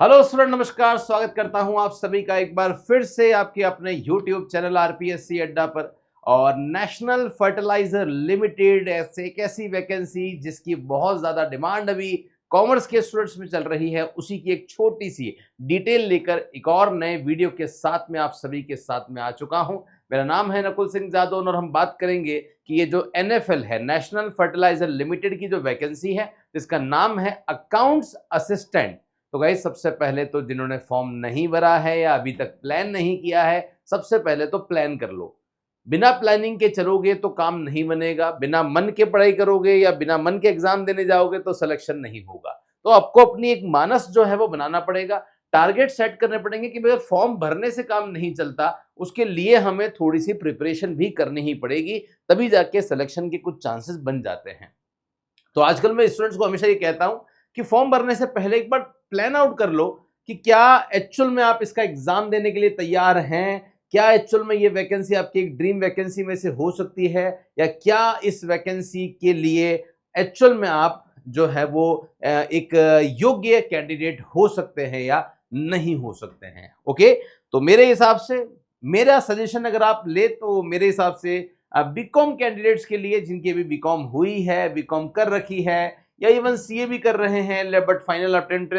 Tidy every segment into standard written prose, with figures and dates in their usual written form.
Hello student, नमस्कार। स्वागत करता हूं आप सभी का एक बार फिर से आपके अपने यूट्यूब चैनल आरपीएससी अड्डा पर। और नेशनल फर्टिलाइजर लिमिटेड एक ऐसी वैकेंसी जिसकी बहुत ज्यादा डिमांड अभी कॉमर्स के स्टूडेंट्स में चल रही है, उसी की एक छोटी सी डिटेल लेकर एक और नए वीडियो के साथ में आप सभी के साथ में आ चुका हूं। मेरा नाम है नकुल सिंह जादौन और हम बात करेंगे कि ये जो एनएफएल है, नेशनल फर्टिलाइजर लिमिटेड की जो वैकेंसी है, जिसका नाम है अकाउंट्स असिस्टेंट। तो गाइस, सबसे पहले तो जिन्होंने फॉर्म नहीं भरा है या अभी तक प्लान नहीं किया है, सबसे पहले तो प्लान कर लो। बिना प्लानिंग के चलोगे तो काम नहीं बनेगा। बिना मन के पढ़ाई करोगे या बिना मन के एग्जाम देने जाओगे तो सिलेक्शन नहीं होगा। तो आपको अपनी एक मानस जो है वो बनाना पड़ेगा, टारगेट सेट करने पड़ेंगे कि अगर फॉर्म भरने से काम नहीं चलता, उसके लिए हमें थोड़ी सी प्रिपरेशन भी करनी ही पड़ेगी, तभी जाके सिलेक्शन के कुछ चांसेस बन जाते हैं। तो आजकल मैं स्टूडेंट्स को हमेशा ये कहता हूं कि फॉर्म भरने से पहले एक बार प्लान आउट कर लो कि क्या एक्चुअल में आप इसका एग्जाम देने के लिए तैयार हैं, क्या एक्चुअल में ये वैकेंसी आपकी एक ड्रीम वैकेंसी में से हो सकती है, या क्या इस वैकेंसी के लिए एक्चुअल में आप जो है वो एक योग्य कैंडिडेट हो सकते हैं या नहीं हो सकते हैं। ओके, तो मेरे हिसाब से मेरा सजेशन अगर आप ले तो मेरे हिसाब से बीकॉम कैंडिडेट्स के लिए, जिनकी अभी बीकॉम हुई है, बीकॉम कर रखी है, या इवन सीए भी कर रहे हैं बट फाइनल अटेम्प्ट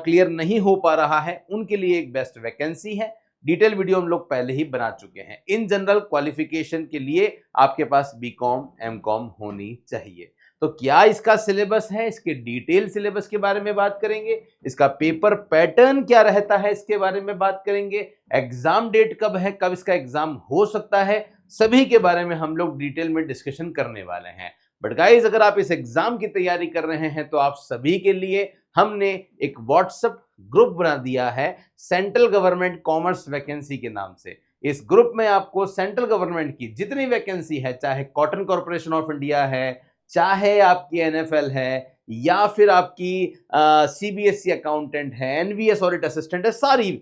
क्लियर नहीं हो पा रहा है, उनके लिए एक बेस्ट वैकेंसी है। डिटेल वीडियो हम लोग पहले ही बना चुके हैं। इन जनरल क्वालिफिकेशन के लिए आपके पास बीकॉम एमकॉम होनी चाहिए। तो क्या इसका सिलेबस है, इसके डिटेल सिलेबस के बारे में बात करेंगे, इसका पेपर पैटर्न क्या रहता है इसके बारे में बात करेंगे, एग्जाम डेट कब है, कब इसका एग्जाम हो सकता है, सभी के बारे में हम लोग डिटेल में डिस्कशन करने वाले हैं। बट गाइज, अगर आप इस एग्जाम की तैयारी कर रहे हैं तो आप सभी के लिए हमने एक व्हाट्सएप ग्रुप बना दिया है, सेंट्रल गवर्नमेंट कॉमर्स वैकेंसी के नाम से। इस ग्रुप में आपको सेंट्रल गवर्नमेंट की जितनी वैकेंसी है, चाहे कॉटन कॉर्पोरेशन ऑफ इंडिया है, चाहे आपकी एनएफएल है, या फिर आपकी सीबीएसई अकाउंटेंट है, एनवीएस ऑडिट असिस्टेंट है, सारी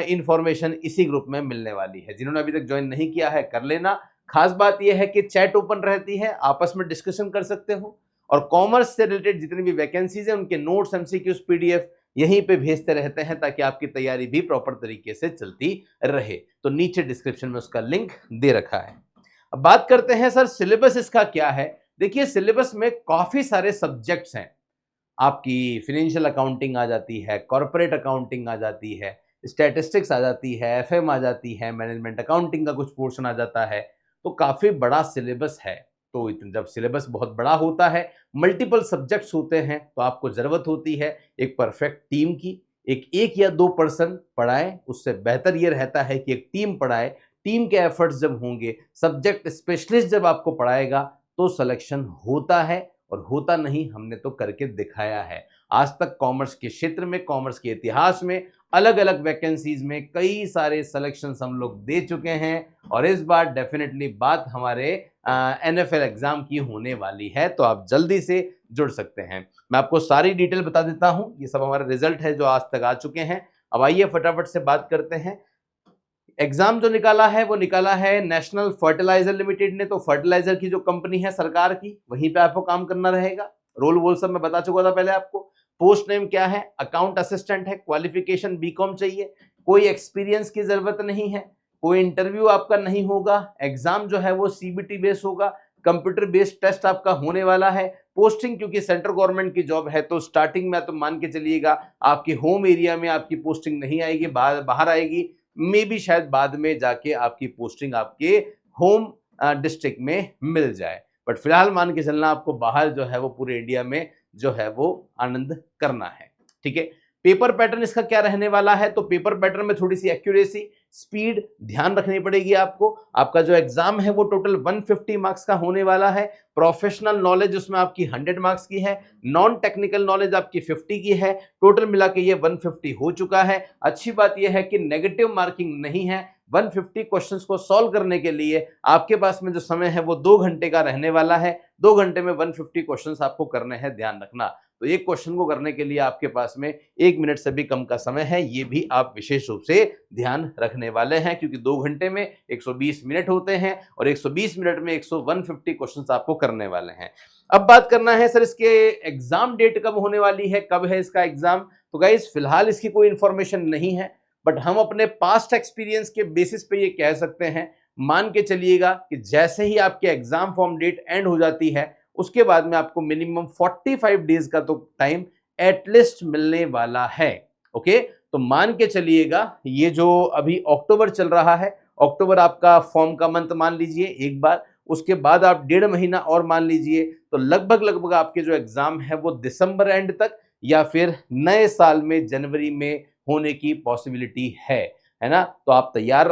इंफॉर्मेशन इसी ग्रुप में मिलने वाली है। जिन्होंने अभी तक ज्वाइन नहीं किया है, कर लेना। खास बात यह है कि चैट ओपन रहती है, आपस में डिस्कशन कर सकते हो, और कॉमर्स से रिलेटेड जितनी भी वैकेंसीज है उनके नोट्स, एमसीक्यूज, पीडीएफ यहीं पे भेजते रहते हैं, ताकि आपकी तैयारी भी प्रॉपर तरीके से चलती रहे। तो नीचे डिस्क्रिप्शन में उसका लिंक दे रखा है। अब बात करते हैं सर, सिलेबस इसका क्या है। देखिए, सिलेबस में काफी सारे सब्जेक्ट्स हैं। आपकी फिनेंशियल अकाउंटिंग आ जाती है, कॉर्पोरेट अकाउंटिंग आ जाती है, स्टैटिस्टिक्स आ जाती है, एफएम आ जाती है, मैनेजमेंट अकाउंटिंग का कुछ पोर्शन आ जाता है। तो काफी बड़ा सिलेबस है। तो जब सिलेबस बहुत बड़ा होता है, मल्टीपल सब्जेक्ट्स होते हैं, तो आपको जरूरत होती है एक परफेक्ट टीम की। एक या दो पर्सन पढ़ाए, उससे बेहतर यह रहता है कि एक टीम पढ़ाए। टीम के एफर्ट्स जब होंगे, सब्जेक्ट स्पेशलिस्ट जब आपको पढ़ाएगा, तो सिलेक्शन होता है। और होता नहीं, हमने तो करके दिखाया है। आज तक कॉमर्स के क्षेत्र में, कॉमर्स के इतिहास में अलग अलग वैकेंसीज में कई सारे सिलेक्शंस हम लोग दे चुके हैं, और इस बार डेफिनेटली बात हमारे एनएफएल एग्जाम की होने वाली है। तो आप जल्दी से जुड़ सकते हैं। मैं आपको सारी डिटेल बता देता हूं। ये सब हमारे रिजल्ट है जो आज तक आ चुके हैं। अब आइए फटाफट से बात करते हैं। एग्जाम जो निकाला है वो निकाला है नेशनल फर्टिलाइजर लिमिटेड ने। तो फर्टिलाइजर की जो कंपनी है सरकार की, वहीं पे आपको काम करना रहेगा। रोल वोल सब मैं बता चुका था पहले आपको। पोस्ट नेम क्या है, अकाउंट असिस्टेंट है। क्वालिफिकेशन बीकॉम चाहिए, कोई एक्सपीरियंस की जरूरत नहीं है, कोई इंटरव्यू आपका नहीं होगा। एग्जाम जो है वो सीबीटी बेस होगा, कंप्यूटर बेस्ड टेस्ट आपका होने वाला है। पोस्टिंग क्योंकि सेंट्रल गवर्नमेंट की जॉब है, तो स्टार्टिंग में तो मान के चलिएगा आपके होम एरिया में आपकी पोस्टिंग नहीं आएगी, बाहर आएगी। मे भी शायद बाद में जाके आपकी पोस्टिंग आपके होम डिस्ट्रिक्ट में मिल जाए, बट फिलहाल मान के चलना आपको बाहर जो है वो पूरे इंडिया में जो है वो आनंद करना है। ठीक है। पेपर पैटर्न इसका क्या रहने वाला है, तो पेपर पैटर्न में थोड़ी सी एक्यूरेसी, स्पीड ध्यान रखनी पड़ेगी आपको। आपका जो एग्जाम है वो टोटल 150 मार्क्स का होने वाला है। प्रोफेशनल नॉलेज उसमें आपकी 100 मार्क्स की है, नॉन टेक्निकल नॉलेज आपकी 50 की है। टोटल मिला के ये 150 हो चुका है। अच्छी बात यह है कि नेगेटिव मार्किंग नहीं है। 150 क्वेश्चंस को सॉल्व करने के लिए आपके पास में जो समय है वो 2 घंटे का रहने वाला है। 2 घंटे में 150 क्वेश्चंस आपको करने हैं, ध्यान रखना। तो एक क्वेश्चन को करने के लिए आपके पास में 1 मिनट से भी कम का समय है, ये भी आप विशेष रूप से ध्यान रखने वाले हैं, क्योंकि 2 घंटे में 120 मिनट होते हैं और 120 मिनट में 150 क्वेश्चंस आपको करने वाले हैं। अब बात करना है सर इसके एग्जाम डेट कब होने वाली है, कब है इसका एग्जाम। तो गाइस फिलहाल इसकी कोई इंफॉर्मेशन नहीं है, बट हम अपने पास्ट एक्सपीरियंस के बेसिस पे ये कह सकते हैं, मान के चलिएगा कि जैसे ही आपके एग्जाम फॉर्म डेट एंड हो जाती है उसके बाद में आपको मिनिमम 45 डेज का तो टाइम एटलीस्ट मिलने वाला है। ओके, तो मान के चलिएगा ये जो अभी अक्टूबर चल रहा है, अक्टूबर आपका फॉर्म का मंथ मान लीजिए एक बार, उसके बाद आप 1.5 महीना और मान लीजिए, तो लगभग आपके जो एग्जाम है वो दिसंबर एंड तक या फिर नए साल में जनवरी में होने की पॉसिबिलिटी है ना। तो आप तैयार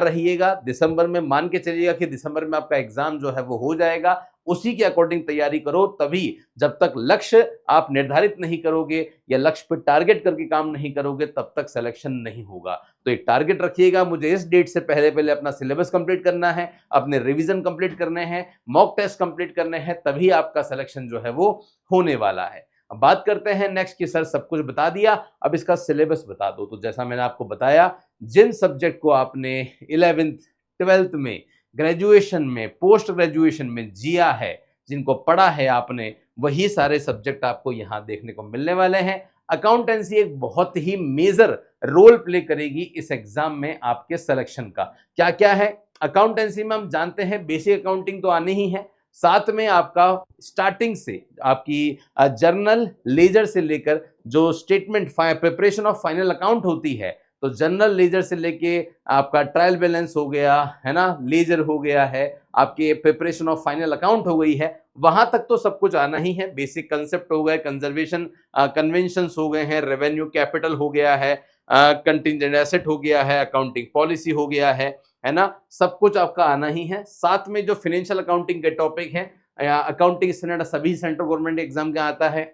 रहिएगा। दिसंबर में मान के चलिएगा कि दिसंबर में आपका एग्जाम जो है वो हो जाएगा, उसी के अकॉर्डिंग तैयारी करो। तभी जब तक लक्ष्य आप निर्धारित नहीं करोगे या लक्ष्य पर टारगेट करके काम नहीं करोगे तब तक सिलेक्शन नहीं होगा। तो एक टारगेट रखिएगा, मुझे इस डेट से पहले अपना सिलेबस कंप्लीट करना है, अपने रिवीजन कंप्लीट करने हैं, मॉक टेस्ट कंप्लीट करने हैं, तभी आपका सिलेक्शन जो है वो होने वाला है। अब बात करते हैं नेक्स्ट की सर सब कुछ बता दिया, अब इसका सिलेबस बता दो। तो जैसा मैंने आपको बताया, जिन सब्जेक्ट को आपने 11th 12th में, ग्रेजुएशन में, पोस्ट ग्रेजुएशन में जिया है, जिनको पढ़ा है आपने, वही सारे सब्जेक्ट आपको यहां देखने को मिलने वाले हैं। अकाउंटेंसी एक बहुत ही मेजर रोल प्ले करेगी इस एग्जाम में आपके सिलेक्शन का। क्या क्या है अकाउंटेंसी में, हम जानते हैं बेसिक अकाउंटिंग तो आनी ही है, साथ में आपका स्टार्टिंग से आपकी जर्नल लेजर से लेकर जो statement preparation of final account होती है, तो जनरल लेजर से लेके आपका ट्रायल बैलेंस हो गया है ना, लेजर हो गया है, आपके प्रिपरेशन ऑफ फाइनल अकाउंट हो गई है, वहां तक तो सब कुछ आना ही है। बेसिक कंसेप्ट हो गए, कंजर्वेशन कन्वेंशंस हो गए हैं, रेवेन्यू कैपिटल हो गया है, कंटिंजेंट एसेट हो गया है, अकाउंटिंग पॉलिसी हो गया है ना, सब कुछ आपका आना ही है। साथ में जो फाइनेंशियल अकाउंटिंग के टॉपिक हैं, अकाउंटिंग स्टैंडर्ड सभी सेंट्रल गवर्नमेंट एग्जाम का आता है,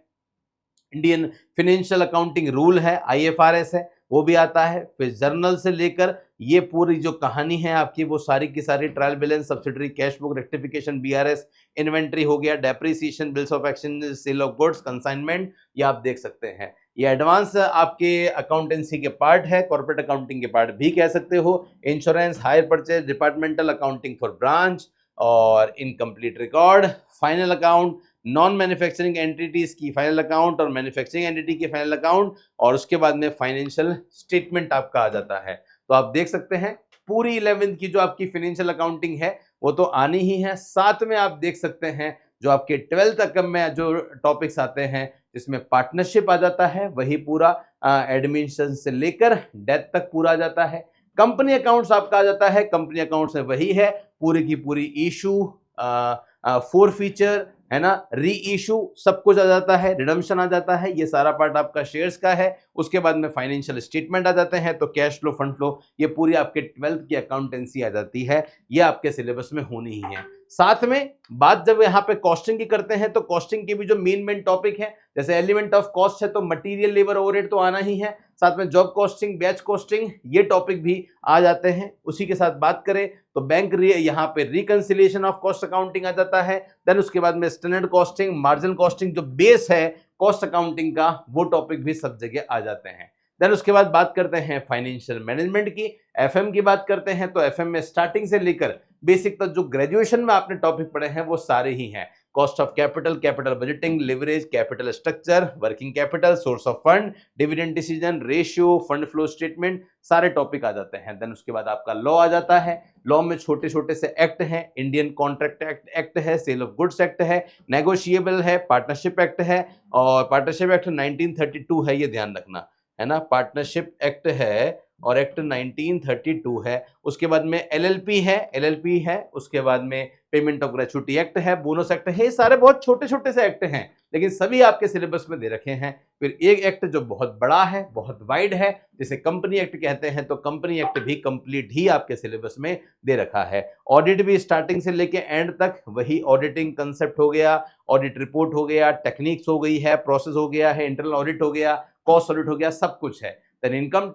इंडियन फाइनेंशियल अकाउंटिंग रूल है, IFRS है, वो भी आता है। फिर जर्नल से लेकर ये पूरी जो कहानी है आपकी, वो सारी की सारी trial balance, subsidiary cash book, rectification, BRS, inventory हो गया, depreciation, bills of exchange, sale of goods, consignment, ये आप देख सकते हैं। ये एडवांस आपके अकाउंटेंसी के पार्ट है, कॉर्पोरेट अकाउंटिंग के पार्ट भी कह सकते हो। Insurance, hire purchase, departmental accounting for branch और incomplete record, final account, non manufacturing entities की फाइनल अकाउंट और मैन्युफैक्चरिंग एंटिटी की फाइनल अकाउंट, और उसके बाद में फाइनेंशियल स्टेटमेंट आपका आ जाता है। तो आप देख सकते हैं पूरी 11th की जो आपकी फाइनेंशियल अकाउंटिंग है वो तो आनी ही है। साथ में आप देक सकते हैं जो आपके 12th तक में जो टॉपिक्स आते हैं, जिसमें पार्टनरशिप आ जाता है, वही पूरा एडमिनिस्ट्रेशन से लेकर डेथ तक पूरा आ जाता है। कंपनी अकाउंट्स आपका आ जाता है, कंपनी अकाउंट्स में वही है पूरी की पूरी इशू, फोर फीचर है ना, री इशू, सब कुछ आ जाता है, रिडम्पशन आ जाता है, ये सारा पार्ट आपका शेयर्स का है। उसके बाद में फाइनेंशियल स्टेटमेंट आ जाते हैं, तो कैश फ्लो, फंड फ्लो, ये पूरी आपके 12th की अकाउंटेंसी आ जाती है, ये आपके सिलेबस में होनी ही है। साथ में बात जब यहाँ पे कॉस्टिंग की करते हैं, तो कॉस्टिंग की भी जो मेन टॉपिक है, जैसे एलिमेंट ऑफ कॉस्ट है तो मटेरियल, लेबर, ओवरहेड तो आना ही है, साथ में जॉब कॉस्टिंग, बैच कॉस्टिंग, ये टॉपिक भी आ जाते हैं। उसी के साथ बात करें तो बैंक यहाँ पे रिकंसिलिएशन ऑफ कॉस्ट अकाउंटिंग आ जाता है। देन उसके बाद में स्टैंडर्ड कॉस्टिंग, मार्जिनल कॉस्टिंग, जो बेस है कॉस्ट अकाउंटिंग का, वो टॉपिक भी सब जगह आ जाते हैं। देन उसके बाद बात करते हैं फाइनेंशियल मैनेजमेंट की, FM की बात करते हैं, तो FM में स्टार्टिंग से लेकर बेसिक तक जो ग्रेजुएशन में आपने टॉपिक पढ़े हैं वो सारे ही हैं। Cost of capital, capital budgeting, leverage, capital structure, working capital, source of fund, dividend decision, ratio, fund flow statement, सारे टॉपिक आ जाते हैं। देन उसके बाद आपका लॉ आ जाता है। लॉ में छोटे छोटे से एक्ट हैं, इंडियन कॉन्ट्रैक्ट एक्ट है, सेल ऑफ गुड्स एक्ट है, नेगोशिएबल है, पार्टनरशिप एक्ट है, और पार्टनरशिप एक्ट 1932 है, ये ध्यान रखना है ना, पार्टनरशिप एक्ट है और एक्ट 1932 है। उसके बाद में LLP है, उसके बाद में पेमेंट ऑफ ग्रेचुटी एक्ट है, बोनस एक्ट है, ये सारे बहुत छोटे छोटे से एक्ट हैं, लेकिन सभी आपके सिलेबस में दे रखे हैं। फिर एक एक्ट जो बहुत बड़ा है, बहुत वाइड है, जिसे कंपनी एक्ट कहते हैं, तो कंपनी एक्ट भी कंप्लीट ही आपके सिलेबस में दे रखा है। ऑडिट भी स्टार्टिंग से लेके एंड तक वही ऑडिटिंग कंसेप्ट हो गया, ऑडिट रिपोर्ट हो गया, टेक्निक्स हो गई है, प्रोसेस हो गया है, इंटरनल ऑडिट हो गया, कॉस्ट ऑडिट हो गया, सब कुछ है। देन इनकम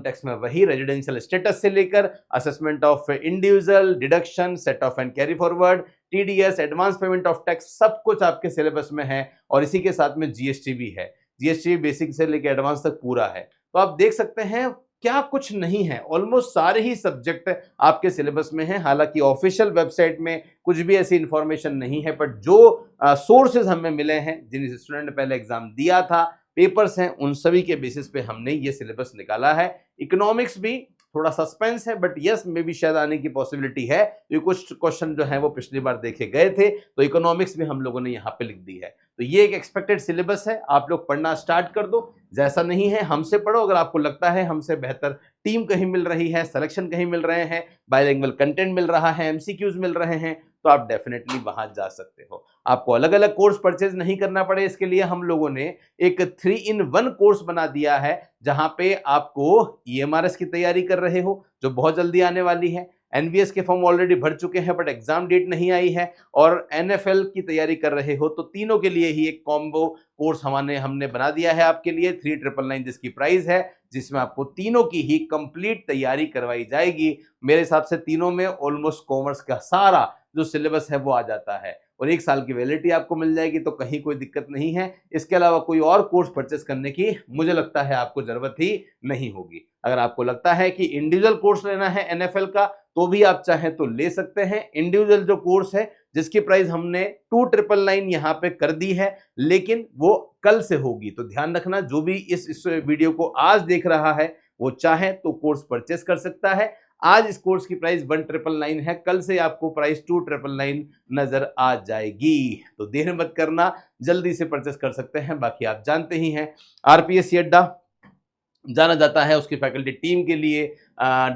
टैक्स में वही रेजिडेंशियल स्टेटस से लेकर assessment of individual, deduction, set of and carry forward, TDS, advance payment of tax, सब कुछ आपके सिलेबस में है। और इसी के साथ में जीएसटी भी है। जीएसटी बेसिक से लेकर एडवांस तक पूरा है। तो आप देख सकते हैं क्या कुछ नहीं है, ऑलमोस्ट सारे ही सब्जेक्ट आपके सिलेबस में हैं। हालांकि ऑफिशियल वेबसाइट में कुछ भी ऐसी इंफॉर्मेशन नहीं है, बट जो सोर्सेज हमें मिले हैं, जिन स्टूडेंट ने पहले एग्जाम दिया था, पेपर्स हैं, उन सभी के बेसिस पे हमने ये सिलेबस निकाला है। इकोनॉमिक्स भी थोड़ा सस्पेंस है, बट यस मे भी शायद आने की पॉसिबिलिटी है। ये कुछ क्वेश्चन जो है वो पिछली बार देखे गए थे, तो इकोनॉमिक्स भी हम लोगों ने यहाँ पे लिख दी है। तो ये एक एक्सपेक्टेड सिलेबस है, आप लोग पढ़ना स्टार्ट कर दो। जैसा नहीं है हमसे पढ़ो, अगर आपको लगता है हमसे बेहतर टीम कहीं मिल रही है, सिलेक्शन कहीं मिल रहे हैं, बायलिंगुअल कंटेंट मिल रहा है, एमसीक्यूज मिल रहे हैं, तो आप डेफिनेटली वहां जा सकते हो। आपको अलग अलग कोर्स परचेज नहीं करना पड़े, इसके लिए हम लोगों ने एक 3-in-1 कोर्स बना दिया है, जहां पे आपको ईएमआरएस की तैयारी कर रहे हो जो बहुत जल्दी आने वाली है, एनवीएस के फॉर्म ऑलरेडी भर चुके हैं बट एग्जाम डेट नहीं आई है, और एनएफएल की तैयारी कर रहे हो, तो तीनों के लिए ही एक कॉम्बो कोर्स हमने बना दिया है आपके लिए 3999 जिसकी प्राइस है, जिसमें आपको तीनों की ही कंप्लीट तैयारी करवाई जाएगी। मेरे हिसाब से तीनों में ऑलमोस्ट कॉमर्स का सारा जो सिलेबस है वो आ जाता है, और 1 साल की वैलिडिटी आपको मिल जाएगी, तो कहीं कोई दिक्कत नहीं है। इसके अलावा कोई और कोर्स परचेस करने की मुझे लगता है आपको जरूरत ही नहीं होगी। अगर आपको लगता है कि इंडिविजुअल कोर्स लेना है एनएफएल का, तो भी आप चाहें तो ले सकते हैं। इंडिविजुअल जो कोर्स है जिसकी प्राइस हमने 2999 यहाँ पे कर दी है, लेकिन वो कल से होगी, तो ध्यान रखना जो भी इस वीडियो को आज देख रहा है वो चाहे तो कोर्स परचेस कर सकता है। आज इस कोर्स की प्राइस 1999 है, कल से आपको प्राइस 2999 नजर आ जाएगी। तो देर मत करना, जल्दी से परचेस कर सकते हैं। बाकी आप जानते ही हैं आरपीएससी अड्डा जाना जाता है उसकी फैकल्टी टीम के लिए,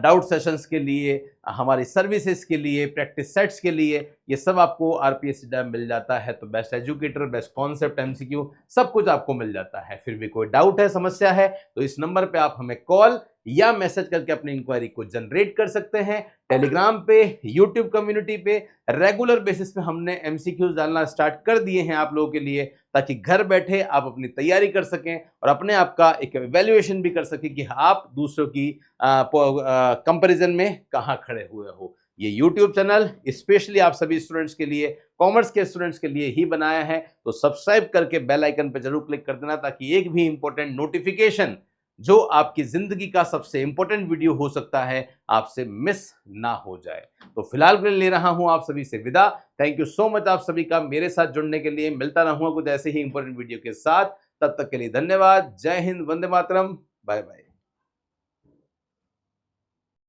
डाउट सेशंस के लिए, हमारी सर्विसेज के लिए, प्रैक्टिस सेट्स के लिए, ये सब आपको आरपीएससी डैम मिल जाता है। तो best educator, best concept, MCQ सब कुछ आपको मिल जाता है। फिर भी कोई डाउट है, समस्या है, तो इस नंबर पे आप हमें कॉल या मैसेज करके अपनी इंक्वायरी को जनरेट कर सकते हैं। टेलीग्राम पे, यूट्यूब कम्युनिटी पे रेगुलर बेसिस पे हमने एमसीक्यूज डालना स्टार्ट कर दिए हैं आप लोगों के लिए, ताकि घर बैठे आप अपनी तैयारी कर सकें और अपने आप का एक इवैल्यूएशन भी कर सकें कि आप दूसरों की कंपैरिजन में कहां खड़े हुए हो। ये YouTube चैनल स्पेशली आप सभी स्टूडेंट्स के लिए, कॉमर्स के स्टूडेंट्स के लिए ही बनाया है, तो सब्सक्राइब करके बेल आइकन पर जरूर क्लिक कर देना, ताकि एक भी इंपॉर्टेंट नोटिफिकेशन जो आपकी जिंदगी का सबसे इंपॉर्टेंट वीडियो हो सकता है आपसे मिस ना हो जाए। तो फिलहाल के लिए ले रहा हूं आप सभी से विदा। थैंक यू सो मच आप सभी का मेरे साथ जुड़ने के लिए। मिलता रहूंगा कुछ ऐसे ही इंपॉर्टेंट वीडियो के साथ, तब तक के लिए धन्यवाद। जय हिंद, वंदे मातरम, बाय बाय।